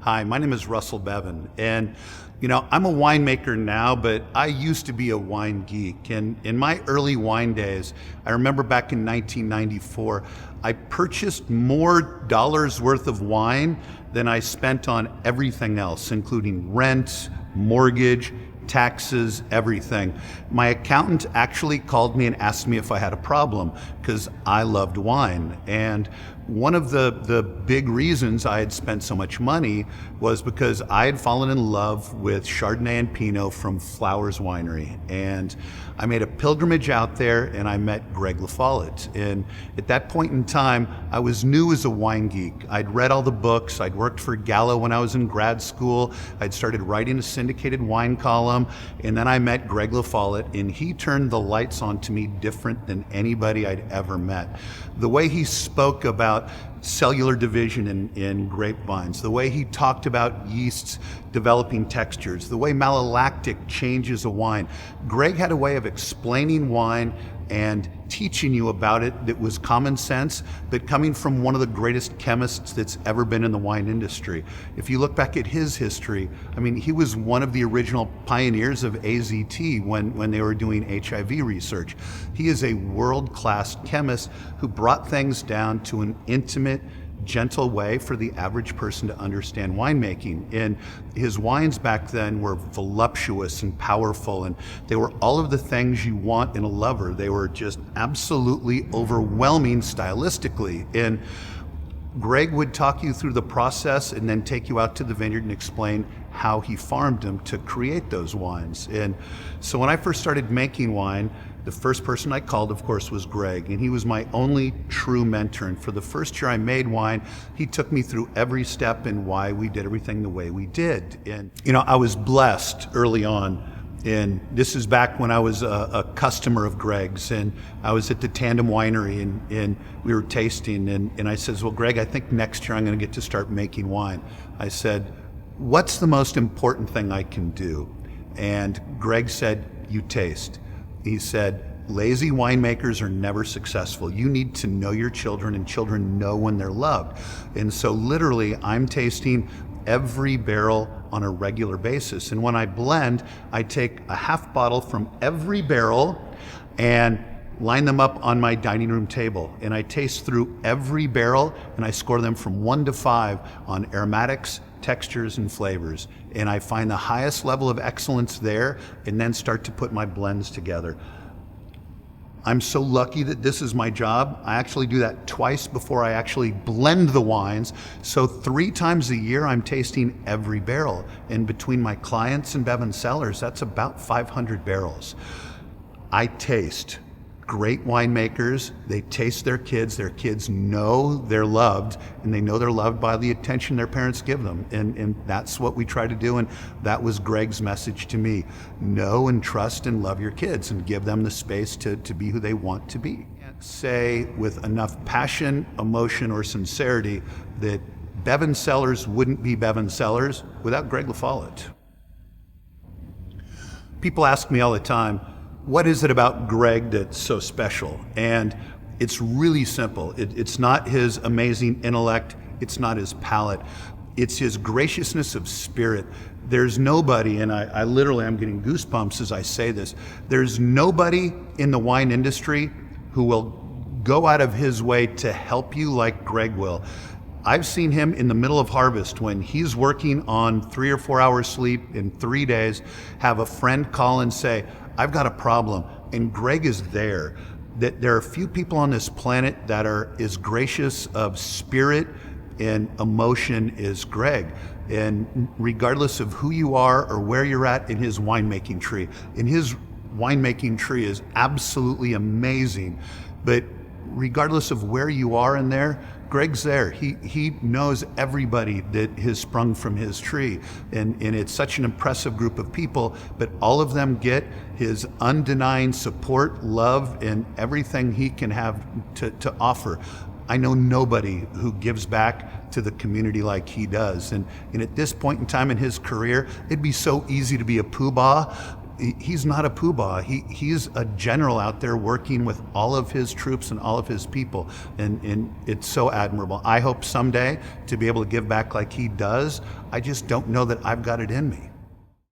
Hi, my name is Russell Bevan, and I'm a winemaker now, but I used to be a wine geek. And in my early wine days, I remember back in 1994, I purchased more dollars worth of wine than I spent on everything else, including rent, mortgage, taxes, everything. My accountant actually called me and asked me if I had a problem because I loved wine. And one of the big reasons I had spent so much money was because I had fallen in love with Chardonnay and Pinot from Flowers Winery. And I made a pilgrimage out there and I met Greg La Follette. And at that point in time, I was new as a wine geek. I'd read all the books. I'd worked for Gallo when I was in grad school. I'd started writing a syndicated wine column. And then I met Greg La Follette, and he turned the lights on to me different than anybody I'd ever met. The way he spoke about cellular division in grapevines, the way he talked about yeasts developing textures, the way malolactic changes a wine. Greg had a way of explaining wine and teaching you about it that was common sense, but coming from one of the greatest chemists that's ever been in the wine industry. If you look back at his history, he was one of the original pioneers of AZT when they were doing HIV research. He is a world-class chemist who brought things down to an intimate, gentle way for the average person to understand winemaking. And his wines back then were voluptuous and powerful, and they were all of the things you want in a lover. They were just absolutely overwhelming stylistically. And Greg would talk you through the process and then take you out to the vineyard and explain how he farmed them to create those wines. And so when I first started making wine, the first person I called, of course, was Greg, and he was my only true mentor. And for the first year I made wine, he took me through every step and why we did everything the way we did. And I was blessed early on. And this is back when I was a customer of Greg's, and I was at the Tandem Winery, and we were tasting, and I says, well, Greg, I think next year I'm going to get to start making wine. I said, what's the most important thing I can do? And Greg said, you taste. He said, lazy winemakers are never successful. You need to know your children, and children know when they're loved. And so literally, I'm tasting every barrel on a regular basis. And when I blend, I take a half bottle from every barrel and line them up on my dining room table. And I taste through every barrel, and I score them from 1 to 5 on aromatics, textures, and flavors. And I find the highest level of excellence there, and then start to put my blends together. I'm so lucky that this is my job. I actually do that twice before I actually blend the wines. So 3 times a year, I'm tasting every barrel. And between my clients and Bevan Cellars, that's about 500 barrels. I taste great winemakers. They taste their kids know they're loved, and they know they're loved by the attention their parents give them. And that's what we try to do, and that was Greg's message to me. Know and trust and love your kids, and give them the space to be who they want to be. Can't say with enough passion, emotion, or sincerity that Bevan Cellars wouldn't be Bevan Cellars without Greg La Follette. People ask me all the time, what is it about Greg that's so special? And it's really simple. It's not his amazing intellect. It's not his palate. It's his graciousness of spirit. There's nobody, and I literally, I'm getting goosebumps as I say this, there's nobody in the wine industry who will go out of his way to help you like Greg will. I've seen him in the middle of harvest when he's working on 3 or 4 hours sleep in 3 days, have a friend call and say, I've got a problem, and Greg is there. That there are few people on this planet that are as gracious of spirit and emotion as Greg. And regardless of who you are or where you're at in his winemaking tree, is absolutely amazing. But regardless of where you are in there, Greg's there. He knows everybody that has sprung from his tree. And it's such an impressive group of people, but all of them get his undenying support, love, and everything he can have to offer. I know nobody who gives back to the community like he does. And at this point in time in his career, it'd be so easy to be a poobah he's not a poobah. He's a general out there working with all of his troops and all of his people, and it's so admirable. I hope someday to be able to give back like he does. I just don't know that I've got it in me.